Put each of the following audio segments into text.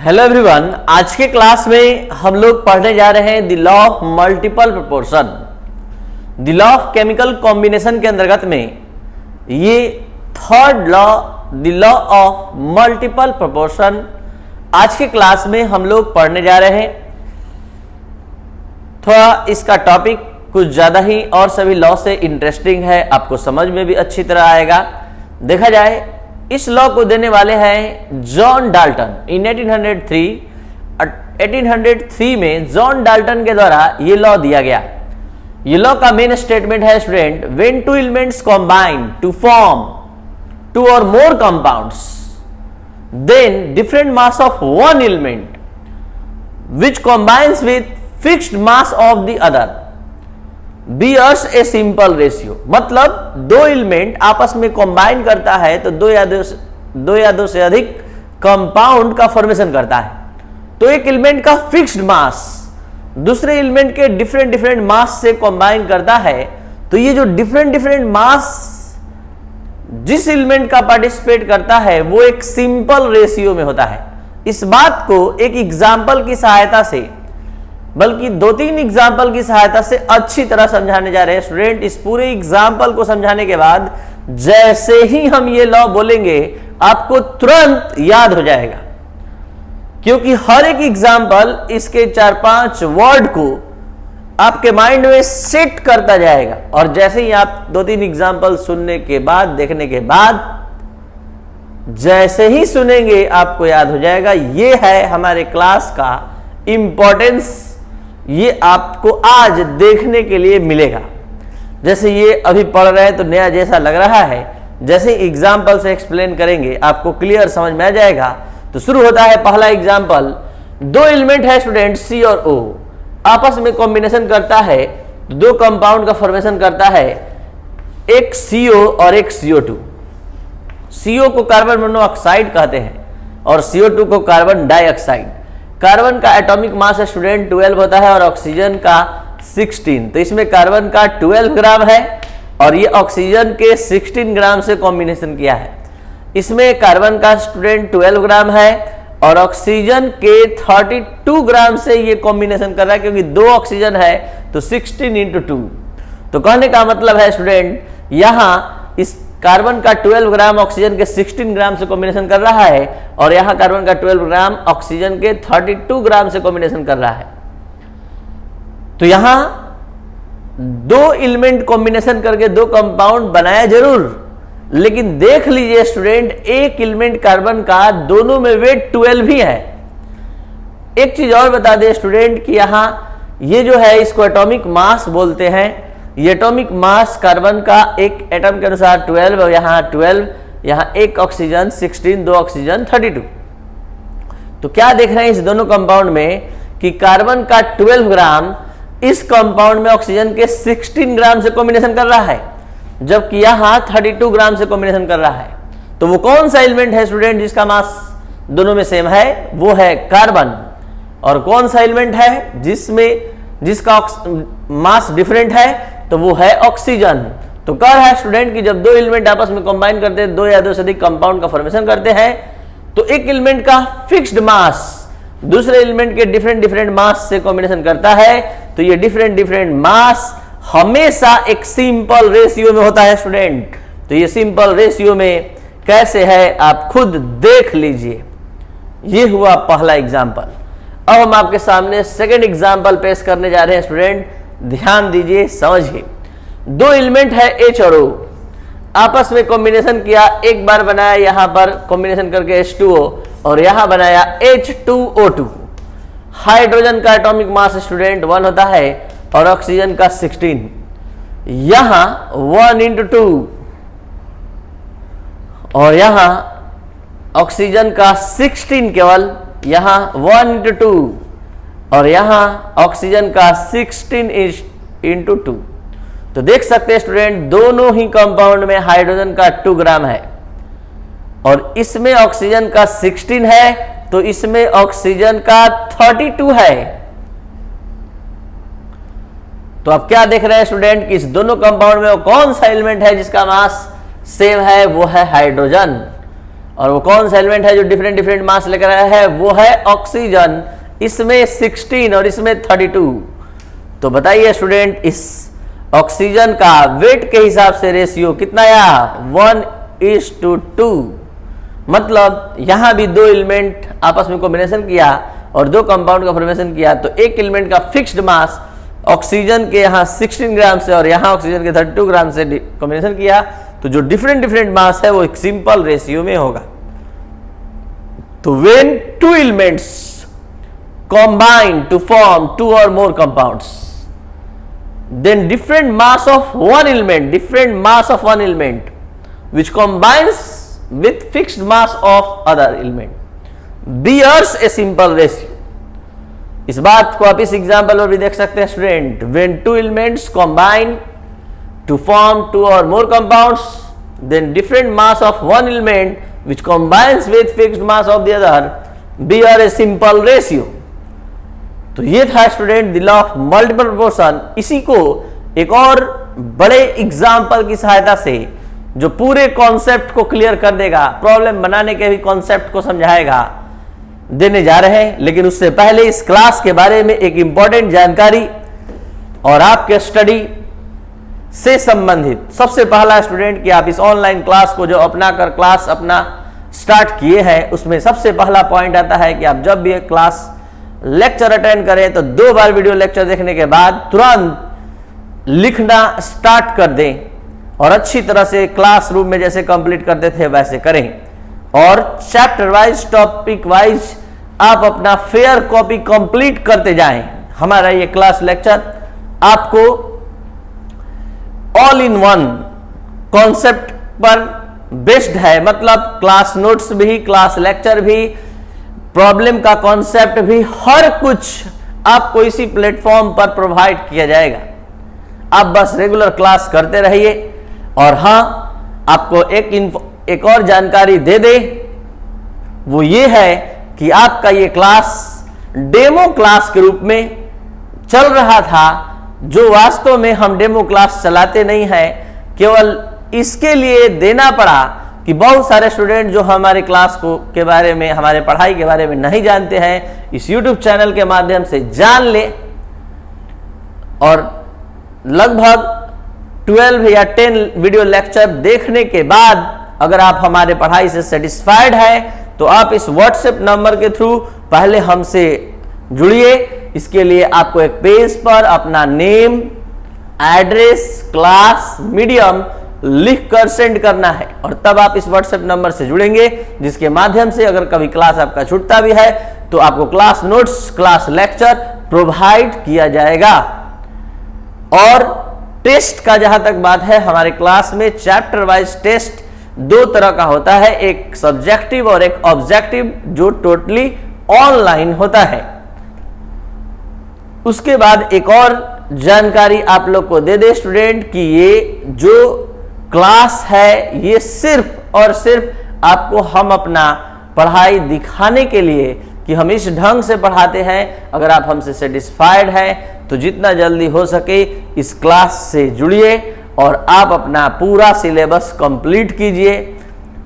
Hello everyone, आज के class में हम लोग पढ़ने जा रहे हैं the law of multiple proportion. The law of chemical combination के अंतर्गत में ये third law the law of multiple proportion आज के क्लास में हम लोग पढ़ने जा रहे हैं। थोड़ा इसका टॉपिक कुछ ज़्यादा ही और सभी लॉ से इंटरेस्टिंग है, आपको समझ में भी अच्छी तरह आएगा। देखा जाए इस लॉ को देने वाले हैं जॉन डाल्टन इन 1803 में जॉन डाल्टन के द्वारा ये लॉ दिया गया। ये लॉ का मेन स्टेटमेंट है student, when two elements combine to form two और more compounds then different mass of one element which combines with fixed mass of the other bears a simple ratio. मतलब दो element आपस में combine करता है तो दो या दो से अधिक कंपाउंड का फॉर्मेशन करता है। तो एक एलिमेंट का फिक्स्ड मास दूसरे एलिमेंट के डिफरेंट मास से कंबाइन करता है, तो ये जो डिफरेंट मास जिस एलिमेंट का पार्टिसिपेट करता है वो एक सिंपल रेशियो में होता है। इस बात को एक एग्जाम्पल की सहायता से, बल्कि दो तीन एग्जाम्पल की सहायता से अच्छी तरह समझाने जा रहे हैं स्टूडेंट। इस पूरे एग्जाम्पल को समझाने के बाद जैसे ही हम ये लॉ बोलेंगे आपको तुरंत याद हो जाएगा, क्योंकि हर एक एग्जाम्पल इसके 4-5 वर्ड को आपके माइंड में सेट करता जाएगा। और जैसे ही आप दो तीन एग्जाम्पल सुनने के बाद, देखने के बाद, जैसे ही सुनेंगे आपको याद हो जाएगा। ये है हमारे क्लास का इंपॉर्टेंस, ये आपको आज देखने के लिए मिलेगा। जैसे ये अभी पढ़ रहे हैं तो नया जैसा लग रहा है, जैसे एग्जाम्पल से एक्सप्लेन करेंगे आपको क्लियर समझ में आ जाएगा। तो शुरू होता है पहला एग्जाम्पल। दो एलिमेंट है स्टूडेंट सी और ओ, आपस में कॉम्बिनेशन करता है, दो कंपाउंड का फॉर्मेशन करता है, एक CO और एक CO2। CO को कार्बन मोनोऑक्साइड कहते हैं और CO2 को कार्बन डाइऑक्साइड। कार्बन का एटॉमिक मास है स्टूडेंट 12 होता है और ऑक्सीजन का 16। तो इसमें कार्बन का 12 ग्राम है और ये ऑक्सीजन के 16 ग्राम से कॉम्बिनेशन किया है। इसमें कार्बन का स्टूडेंट 12 ग्राम है और ऑक्सीजन के 32 ग्राम से ये कॉम्बिनेशन कर रहा है, क्योंकि दो ऑक्सीजन है तो 16 × 2। तो कहने का मतलब है स्टूडेंट, यहां इस कार्बन का 12 ग्राम ऑक्सीजन के 16 ग्राम से कॉम्बिनेशन कर रहा है और यहां कार्बन का 12 ग्राम ऑक्सीजन के 32 ग्राम से कॉम्बिनेशन कर रहा है। तो यहां दो एलिमेंट कॉम्बिनेशन करके दो कंपाउंड बनाया जरूर, लेकिन देख लीजिए स्टूडेंट, एक एलिमेंट कार्बन का दोनों में वेट 12 ही है। एक चीज और बता दें स्टूडेंट कि यहां ये जो है इसको एटॉमिक मास बोलते हैं। ये एटॉमिक मास कार्बन का एक एटम के अनुसार 12 और यहाँ 12, यहाँ एक ऑक्सीजन 16, दो ऑक्सीजन 32। तो क्या देख रहे हैं इस दोनों कंपाउंड में कि कार्बन का 12 ग्राम इस कंपाउंड में ऑक्सीजन के 16 ग्राम से कॉम्बिनेशन कर रहा है, जबकि यहाँ 32 ग्राम से कॉम्बिनेशन कर रहा है। तो वो कौन सा एलिमेंट है स्टूडेंट जिसका मास दोनों में सेम है? वो है कार्बन। और कौन सा एलिमेंट है जिसका मास डिफरेंट है? तो वो है ऑक्सीजन। तो कह रहा है स्टूडेंट कि जब दो एलिमेंट आपस में कंबाइन करते हैं, दो या दो से अधिक कंपाउंड का फॉर्मेशन करते हैं, तो एक एलिमेंट का फिक्स्ड मास दूसरे एलिमेंट के डिफरेंट मास से कॉम्बिनेशन करता है। तो ये डिफरेंट मास हमेशा एक सिंपल रेशियो में होता है स्टूडेंट। तो ये सिंपल रेशियो में कैसे है आप खुद देख लीजिए। ये हुआ पहला एग्जाम्पल। अब हम आपके सामने सेकेंड एग्जाम्पल पेश करने जा रहे हैं स्टूडेंट, ध्यान दीजिए, समझिए। दो एलिमेंट है H और O, आपस में कॉम्बिनेशन किया, एक बार बनाया यहां पर कॉम्बिनेशन करके H2O और यहां बनाया H2O2। हाइड्रोजन का एटॉमिक मास स्टूडेंट 1 होता है और ऑक्सीजन का 16। यहां 1 × 2 और यहां ऑक्सीजन का 16 केवल, यहां 1 × 2 और यहां ऑक्सीजन का 16 × 2। तो देख सकते हैं स्टूडेंट, दोनों ही कंपाउंड में हाइड्रोजन का 2 ग्राम है और इसमें ऑक्सीजन का 16 है, तो इसमें ऑक्सीजन का 32 है। तो अब क्या देख रहे हैं स्टूडेंट कि इस दोनों कंपाउंड में वो कौन सा एलिमेंट है जिसका मास सेम है? वो है हाइड्रोजन। और वो कौन सा एलिमेंट है जो डिफरेंट डिफरेंट मास लेकर आया है? वो है ऑक्सीजन। इसमें 16 और इसमें 32। तो बताइए स्टूडेंट, इस ऑक्सीजन का वेट के हिसाब से रेशियो कितना आया? 1:2। मतलब यहां भी दो एलिमेंट आपस में कॉम्बिनेशन किया और दो कंपाउंड का फॉर्मेशन किया, तो एक एलिमेंट का फिक्स्ड मास ऑक्सीजन के यहाँ 16 ग्राम से और यहाँ ऑक्सीजन के 32 ग्राम से कॉम्बिनेशन किया, तो जो डिफरेंट डिफरेंट मास है वो एक सिंपल रेशियो में होगा। तो when two elements combine to form two or more compounds, then different mass of one element which combines with fixed mass of other element bears a simple ratio. इस बात को आप इस एग्जाम्पल पर भी देख सकते हैं student. when two elements combine to form two or more compounds, then different mass of one element which combines with fixed mass of the other bear a simple ratio. तो ये था student the law of multiple proportion. इसी को एक और बड़े example की सहायता से जो पूरे कॉन्सेप्ट को क्लियर कर देगा, प्रॉब्लम बनाने के भी कॉन्सेप्ट को समझाएगा, देने जा रहे हैं। लेकिन उससे पहले इस क्लास के बारे में एक इंपॉर्टेंट जानकारी और आपके स्टडी से संबंधित सबसे पहला स्टूडेंट कि आप इस ऑनलाइन क्लास को जो अपना कर क्लास अपना स्टार्ट किए हैं, उसमें सबसे पहला पॉइंट आता है कि आप जब भी एक क्लास लेक्चर अटेंड करें तो 2 बार वीडियो लेक्चर देखने के बाद तुरंत लिखना स्टार्ट कर दें और अच्छी तरह से क्लासरूम में जैसे कंप्लीट करते थे वैसे करें। और चैप्टर वाइज टॉपिक वाइज आप अपना फेयर कॉपी कंप्लीट करते जाएं। हमारा ये क्लास लेक्चर आपको ऑल इन वन कॉन्सेप्ट पर बेस्ड है, मतलब क्लास नोट्स भी, क्लास लेक्चर भी, प्रॉब्लम का कॉन्सेप्ट भी, हर कुछ आपको इसी प्लेटफॉर्म पर प्रोवाइड किया जाएगा। आप बस रेगुलर क्लास करते रहिए। और हाँ, आपको एक और जानकारी दे दे, वो ये है कि आपका ये क्लास डेमो क्लास के रूप में चल रहा था, जो वास्तव में हम डेमो क्लास चलाते नहीं हैं, केवल इसके लिए देना पड़ा कि बहुत सारे स्टूडेंट जो हमारे क्लास को के बारे में, हमारे पढ़ाई के बारे में नहीं जानते हैं, इस YouTube चैनल के माध्यम से जान ले और लगभग 12 या 10 वीडियो लेक्चर देखने के बाद अगर आप हमारे पढ़ाई से सेटिस्फाइड हैं तो आप इस व्हाट्सएप नंबर के थ्रू पहले हमसे जुड़िए। इसके लिए आपको एक पेज पर अपना नेम, एड्रेस, क्लास, मीडियम लिख कर सेंड करना है और तब आप इस व्हाट्सएप नंबर से जुड़ेंगे, जिसके माध्यम से अगर कभी क्लास आपका छूटता भी है तो आपको class notes, class lecture provide किया जाएगा। और टेस्ट का जहां तक बात है, हमारे क्लास में चैप्टर वाइज टेस्ट 2 तरह का होता है, एक सब्जेक्टिव और एक ऑब्जेक्टिव, जो टोटली ऑनलाइन होता है। उसके बाद एक और जानकारी आप लोग को दे दे स्टूडेंट कि ये जो क्लास है ये सिर्फ और सिर्फ आपको हम अपना पढ़ाई दिखाने के लिए कि हम इस ढंग से पढ़ाते हैं। अगर आप हमसे सेटिस्फाइड हैं तो जितना जल्दी हो सके इस क्लास से जुड़िए और आप अपना पूरा सिलेबस कंप्लीट कीजिए।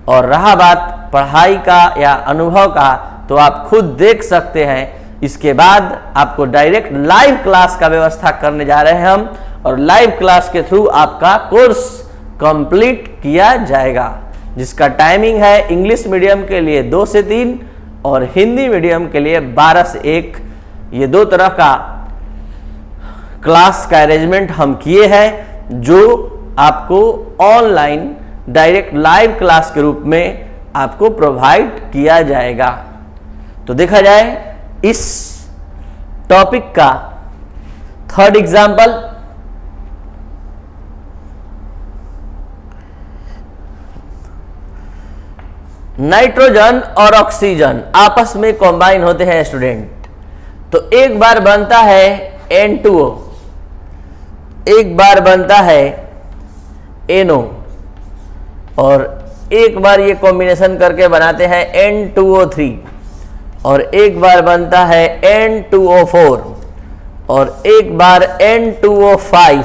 और रहा बात पढ़ाई का या अनुभव का, तो आप खुद देख सकते हैं। इसके बाद आपको डायरेक्ट लाइव क्लास का व्यवस्था करने जा रहे हैं हम, और लाइव क्लास के थ्रू आपका कोर्स कंप्लीट किया जाएगा, जिसका टाइमिंग है इंग्लिश मीडियम के लिए 2 से 3 और हिंदी मीडियम के लिए 12 से 1। ये 2 तरह का क्लास का अरेंजमेंट हम किए हैं, जो आपको ऑनलाइन डायरेक्ट लाइव क्लास के रूप में आपको प्रोवाइड किया जाएगा। तो देखा जाए इस टॉपिक का 3rd एग्जाम्पल, नाइट्रोजन और ऑक्सीजन आपस में कंबाइन होते हैं स्टूडेंट। तो एक बार बनता है N2O, एक बार बनता है NO, और एक बार ये कॉम्बिनेशन करके बनाते हैं N2O3, और एक बार बनता है N2O4, और एक बार N2O5,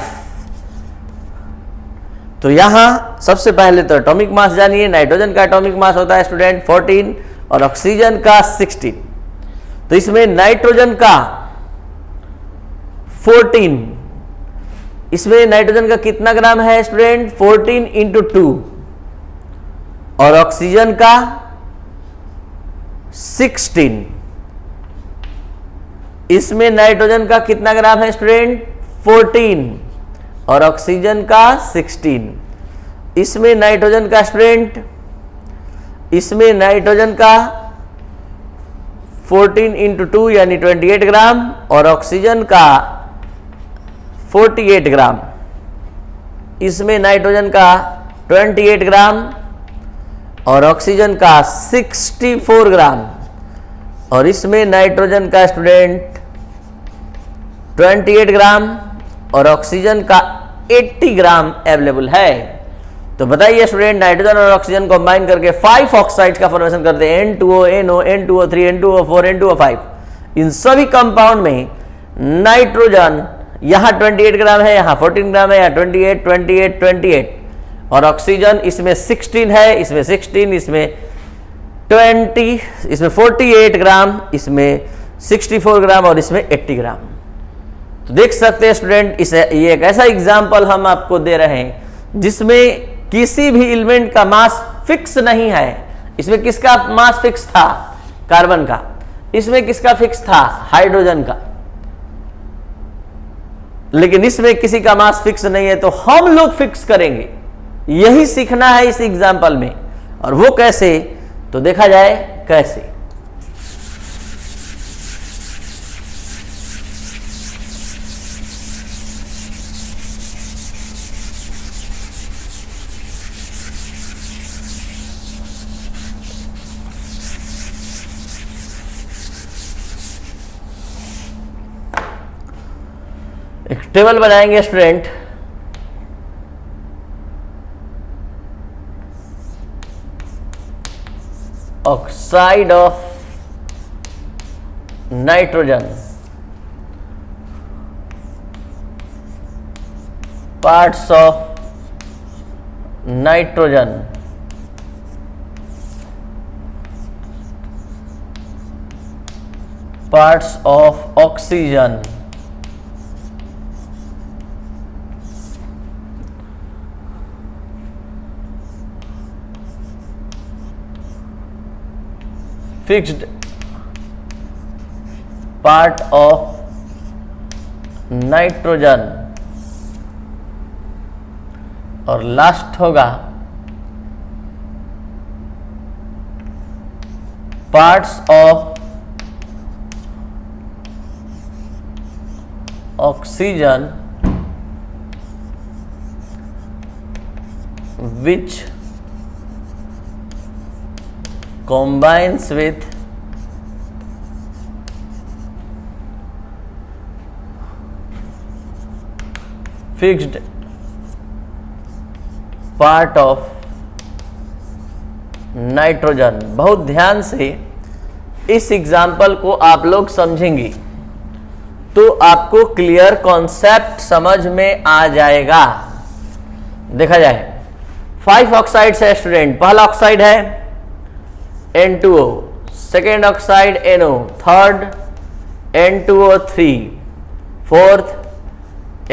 तो यहां सबसे पहले तो एटॉमिक मास जानिए। नाइट्रोजन का एटॉमिक मास होता है स्टूडेंट 14 और ऑक्सीजन का 16। तो इसमें नाइट्रोजन का 14, इसमें नाइट्रोजन का कितना ग्राम है स्टूडेंट? 14 इंटू 2। और ऑक्सीजन का 16। इसमें नाइट्रोजन का कितना ग्राम है स्टूडेंट? 14 और ऑक्सीजन का 16। इसमें नाइट्रोजन का स्टूडेंट, इसमें नाइट्रोजन का 14 इंटू 2 यानी 28 ग्राम और ऑक्सीजन का 48 ग्राम। इसमें नाइट्रोजन का 28 ग्राम और ऑक्सीजन का 64 ग्राम। और इसमें नाइट्रोजन का स्टूडेंट 28 ग्राम और ऑक्सीजन का 80 ग्राम अवेलेबल है। तो बताइए स्टूडेंट, नाइट्रोजन और ऑक्सीजन कंबाइन करके 5 ऑक्साइड्स का फॉर्मेशन करते हैं N2O, NO, N2O3, N2O4, N2O5। इन सभी कंपाउंड में नाइट्रोजन यहां 28 ग्राम है, यहां 14 ग्राम है, यहां 28, 28, 28 और ऑक्सीजन इसमें 16 है, इसमें 16, इसमें 20, इसमें 48 ग्राम, इसमें 64 ग्राम और इसमें 80 ग्राम। तो देख सकते हैं स्टूडेंट, इसे ये एक ऐसा एग्जाम्पल हम आपको दे रहे हैं जिसमें किसी भी एलिमेंट का मास फिक्स नहीं है। इसमें किसका मास फिक्स था? कार्बन का। इसमें किसका फिक्स था? हाइड्रोजन का। लेकिन इसमें किसी का मास फिक्स नहीं है, तो हम लोग फिक्स करेंगे। यही सीखना है इस एग्जाम्पल में। और वो कैसे? तो देखा जाए कैसे। एक टेबल बनाएंगे student. Oxide of nitrogen, parts of nitrogen, parts of oxygen, fixed part of nitrogen और लास्ट होगा parts of oxygen which combines with fixed part of nitrogen. बहुत ध्यान से इस एग्जाम्पल को आप लोग समझेंगे तो आपको क्लियर कॉन्सेप्ट समझ में आ जाएगा। देखा जाए 5 ऑक्साइड्स है स्टूडेंट। पहला ऑक्साइड है N2O, second oxide NO, third N2O3, fourth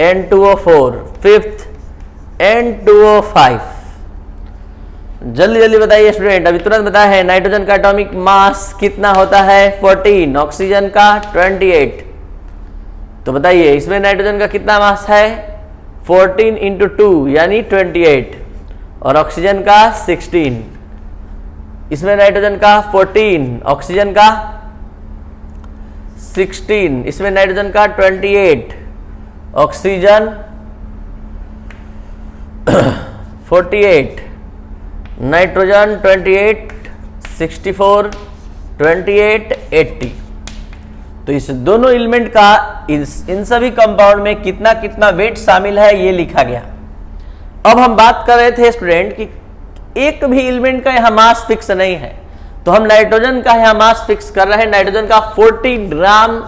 N2O4, fifth N2O5। जल्दी जल्दी बताइए स्टूडेंट, अभी तुरंत बताया है। नाइट्रोजन का एटॉमिक मास कितना होता है? 14, ऑक्सीजन का 28। तो बताइए इसमें नाइट्रोजन का कितना मास है? 14 इंटू 2 यानी 28 और ऑक्सीजन का 16। इसमें नाइट्रोजन का 14, ऑक्सीजन का 16, इसमें नाइट्रोजन का 28, ऑक्सीजन 48, नाइट्रोजन 28, 64, 28, 80। तो इस दोनों एलिमेंट का इन सभी कंपाउंड में कितना कितना वेट शामिल है ये लिखा गया। अब हम बात कर रहे थे स्टूडेंट कि एक भी एलिमेंट का यहां मास फिक्स नहीं है, तो हम नाइट्रोजन का यहां मास फिक्स कर रहे हैं। नाइट्रोजन का 40 ग्राम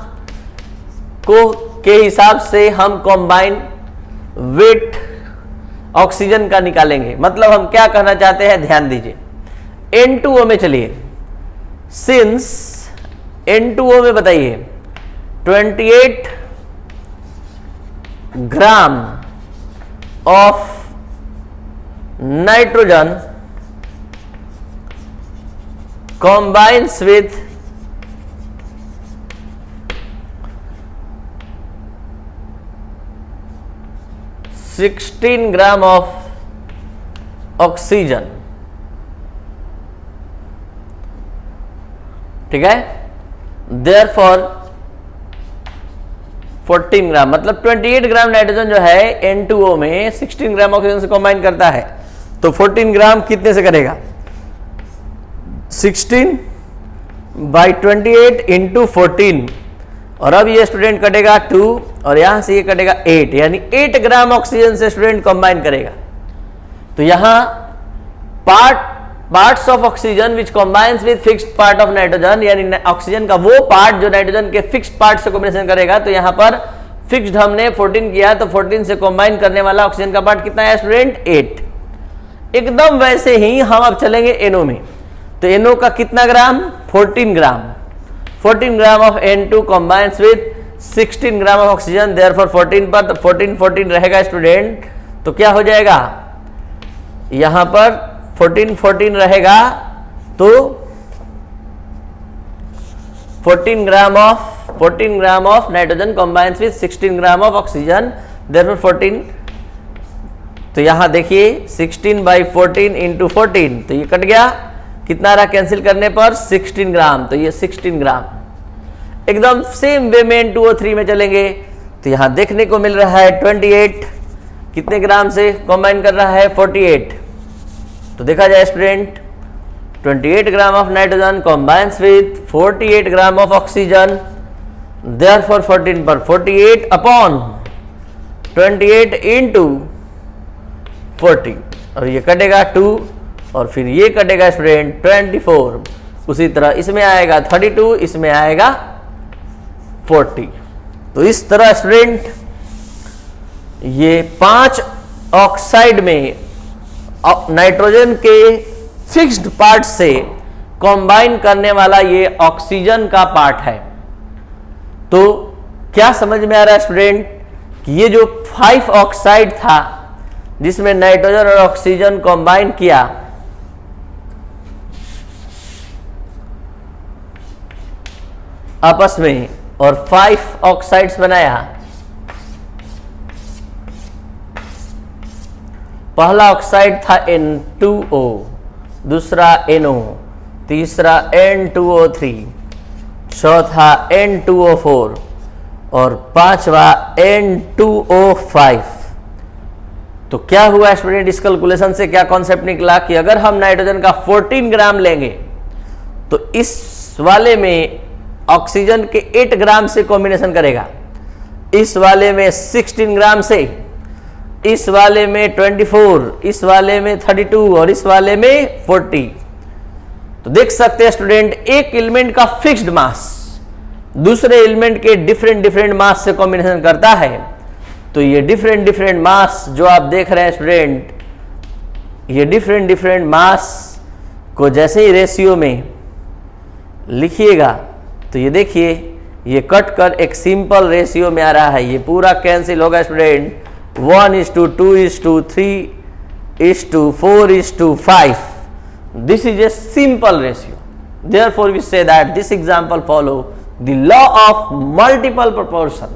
को के हिसाब से हम कंबाइन वेट ऑक्सीजन का निकालेंगे। मतलब हम क्या कहना चाहते हैं, ध्यान दीजिए। N2O में चलिए, सिंस N2O में बताइए 28 gram of nitrogen combines with 16 gram of oxygen. ठीक है, देयरफॉर 14 ग्राम, मतलब 28 ग्राम नाइट्रोजन जो है N2O में 16 ग्राम ऑक्सीजन से कंबाइन करता है, तो 14 ग्राम कितने से करेगा, 16 बाई 28 इंटू 14, और अब ये स्टूडेंट कटेगा 2 और यहां से ये कटेगा 8, यानी 8 ग्राम ऑक्सीजन से स्टूडेंट कंबाइन करेगा। तो यहां parts of oxygen which combines with fixed part of nitrogen, यानी ऑक्सीजन का वो पार्ट जो नाइट्रोजन के फिक्स्ड पार्ट से कॉम्बिनेशन करेगा। तो यहां पर फिक्स्ड हमने 14 किया, तो 14 से कंबाइन करने वाला ऑक्सीजन का पार्ट कितना है स्टूडेंट, 8। एकदम वैसे ही हम अब चलेंगे NO में, तो NO का कितना ग्राम, 14 ग्राम। 14 gram of N2 combines with 16 gram of oxygen, therefore 14 पर, तो 14 रहेगा स्टूडेंट, तो क्या हो जाएगा, यहां पर 14 रहेगा, तो 14 gram of nitrogen combines with 16 gram of oxygen, therefore 14, तो यहां देखिए 16 बाई 14 इंटू 14, तो ये कट गया, कितना रहा कैंसिल करने पर, 16 ग्राम, तो ये 16 ग्राम। एकदम सेम वे में N2O3 में चलेंगे, तो यहां देखने को मिल रहा है 28 कितने ग्राम से कंबाइन कर रहा है, 48। तो देखा जाए student, 28 gram of nitrogen combines with 48 gram of oxygen, therefore 14 पर 48 अपॉन 28 इंटू 40, और ये कटेगा 2 और फिर ये कटेगा स्टूडेंट 24। उसी तरह इसमें आएगा 32, इसमें आएगा 40। तो इस तरह स्टूडेंट ये 5 ऑक्साइड में नाइट्रोजन के फिक्स्ड पार्ट से कंबाइन करने वाला ये ऑक्सीजन का पार्ट है। तो क्या समझ में आ रहा है स्टूडेंट कि ये जो 5 ऑक्साइड था जिसमें नाइट्रोजन और ऑक्सीजन कंबाइन किया, आपस में और 5 ऑक्साइड्स बनाया। पहला ऑक्साइड था N2O, दूसरा NO, तीसरा N2O3, चौथा N2O4 और पांचवा N2O5। तो क्या हुआ स्टूडेंट, इस कैलकुलेशन से क्या कॉन्सेप्ट निकला कि अगर हम नाइट्रोजन का 14 ग्राम लेंगे तो इस वाले में ऑक्सीजन के 8 ग्राम से कॉम्बिनेशन करेगा, इस वाले में 16 ग्राम से, इस वाले में 24, इस वाले में 32 और इस वाले में 40। तो देख सकते हैं स्टूडेंट, एक एलिमेंट का फिक्स्ड मास दूसरे एलिमेंट के डिफरेंट मास से कॉम्बिनेशन करता है। तो ये डिफरेंट मास जो आप देख रहे हैं स्टूडेंट, ये डिफरेंट मास को जैसे ही रेशियो में लिखिएगा तो ये देखिए ये कट कर एक सिंपल रेशियो में आ रहा है, ये पूरा कैंसिल होगा student. 1:2:3:4:5. This is a simple ratio. Therefore, we say that this example follow the law of multiple proportion.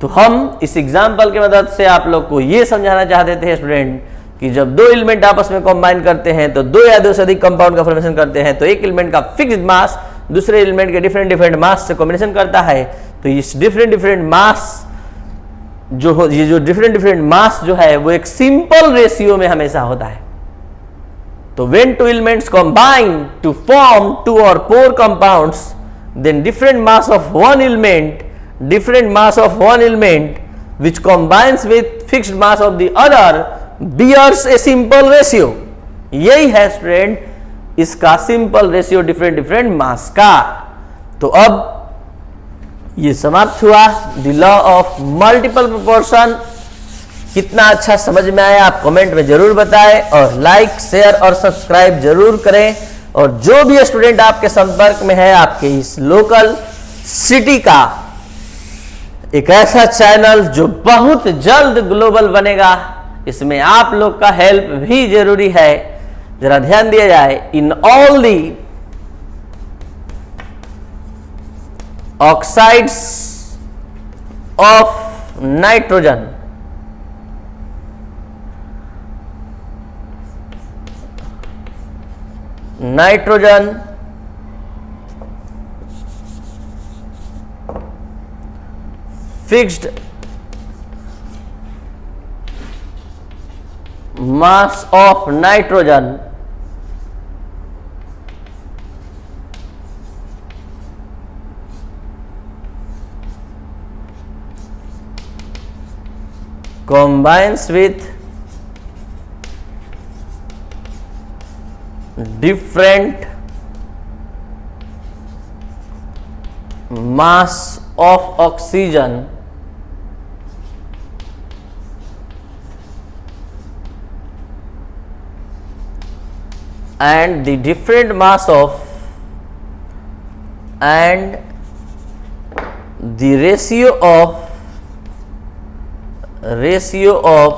तो हम इस एग्जाम्पल की मदद से आप लोग को ये समझाना चाहते थे स्टूडेंट कि जब दो एलिमेंट आपस में कंबाइन करते हैं तो दो या दो से अधिक कंपाउंड का फॉर्मेशन करते हैं, तो एक एलिमेंट का फिक्स्ड मास दूसरे एलिमेंट के डिफरेंट मास से कॉम्बिनेशन करता है। तो इस डिफरेंट मास ये जो डिफरेंट मास जो है वो एक सिंपल रेशियो में हमेशा होता है। तो when two elements combine to form 2 or 4 compounds, then different mass of one element which combines with fixed mass of the other bears a simple ratio. यही है स्टूडेंट इसका सिंपल रेशियो डिफरेंट मास का। तो अब ये समाप्त हुआ the law of multiple proportion. कितना अच्छा समझ में आया आप कमेंट में जरूर बताएं और लाइक शेयर और सब्सक्राइब जरूर करें। और जो भी स्टूडेंट आपके संपर्क में है, आपके इस लोकल सिटी का एक ऐसा चैनल जो बहुत जल्द ग्लोबल बनेगा, इसमें आप लोग का हेल्प भी जरूरी है। जरा ध्यान दिया जाए, in all the oxides of nitrogen, nitrogen fixed mass of nitrogen combines with different mass of oxygen and the different mass of and the ratio of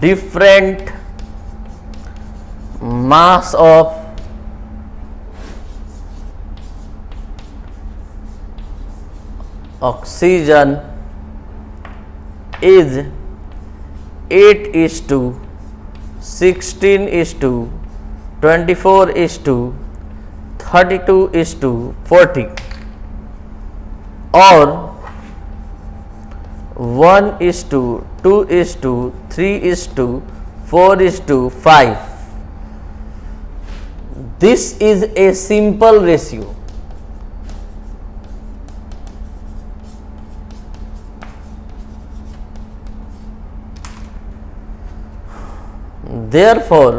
different mass of oxygen is 8:16:24:32:40 और 1:2:3:4:5. This is a simple ratio. Therefore,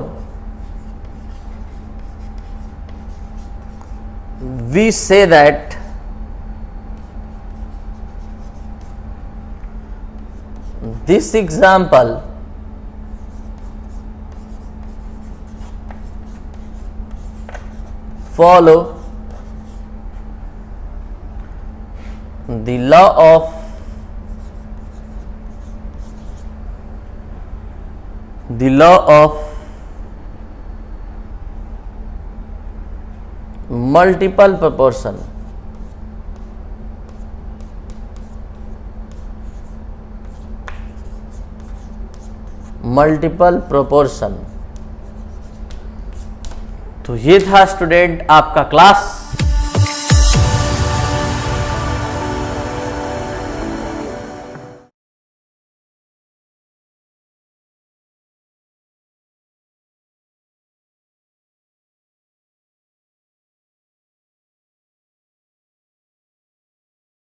we say that this example follow the law of multiple proportion. तो ये था student आपका class